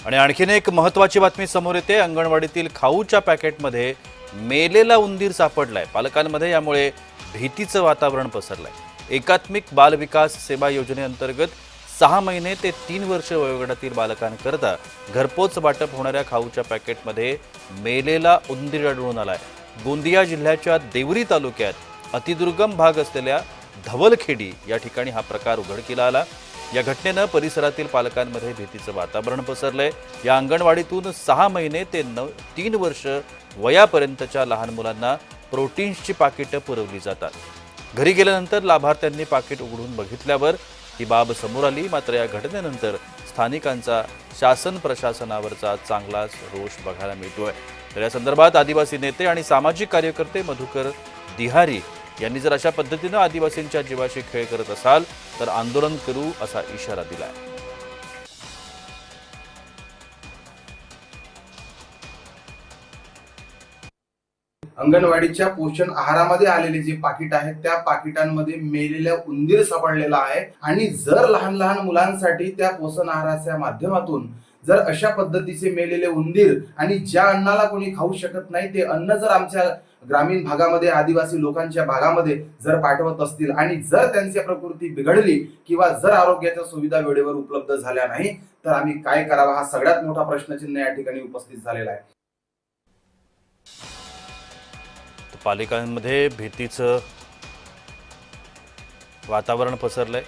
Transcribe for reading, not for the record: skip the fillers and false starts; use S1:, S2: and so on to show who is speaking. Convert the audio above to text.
S1: आणि आणखीन एक महत्त्वाची बातमी समोर येते। अंगणवाडीतील खाऊच्या पॅकेटमध्ये मेलेला उंदीर सापडलाय। पालकांमध्ये यामुळे भीतीचं वातावरण पसरलंय। एकात्मिक बाल विकास सेवा योजनेअंतर्गत 6 महिने ते 3 वर्ष वयोगटातील बालकांकरता घरपोच वाटप होणाऱ्या खाऊच्या पॅकेटमध्ये मेलेला उंदीर आढळून आलाय। गोंदिया जिल्ह्याच्या देवरी तालुक्यात अतिदुर्गम भाग असलेल्या धवलखेडी या ठिकाणी हा प्रकार उघडकीला आला। या घटनेनं परिसरातील पालकांमध्ये भीतीचं वातावरण पसरलंय। या अंगणवाडीतून 6 महिने ते 3 वर्ष वयापर्यंतच्या लहान मुलांना प्रोटीन्सची पाकिटं पुरवली जातात। घरी गेल्यानंतर लाभार्थ्यांनी पाकिट उघडून बघितल्यावर ही बाब समोर आली। मात्र या घटनेनंतर स्थानिकांचा शासन प्रशासनावरचा चांगलाच रोष बघायला मिळतोय। तर या संदर्भात आदिवासी नेते आणि सामाजिक कार्यकर्ते मधुकर दिहारी यांनी जर अशा पद्धतीने आदिवासींच्या जीवाशी खेळ करत असाल तर आंदोलन करू असा इशारा दिलाय।
S2: अंगणवाडीच्या पोषण आहारामध्ये आलेले जे पाकिट आहेत त्या पाकिटांमध्ये मेलेला उंदीर सापडलेला आहे। आणि जर लहान लहान मुलांसाठी त्या पोषण आहाराच्या माध्यमातून जर अशा पद्धतीचे मेलेले उंदीर आणि ज्या अन्नाला कोणी खाऊ शकत नाही ते अन्न जर आमच्या ग्रामीण भागामध्ये आदिवासी लोकांच्या भागामध्ये जर पाठवत असतील आणि जर त्यांची प्रकृती बिघडली किंवा जर आरोग्याच्या सुविधा वेळेवर उपलब्ध झाल्या नाही तर आम्ही काय करावा हा सगळ्यात मोठा प्रश्नचिन्ह या ठिकाणी उपस्थित झालेला आहे।
S1: पालिकांमध्ये भीतीचं वातावरण पसरलंय।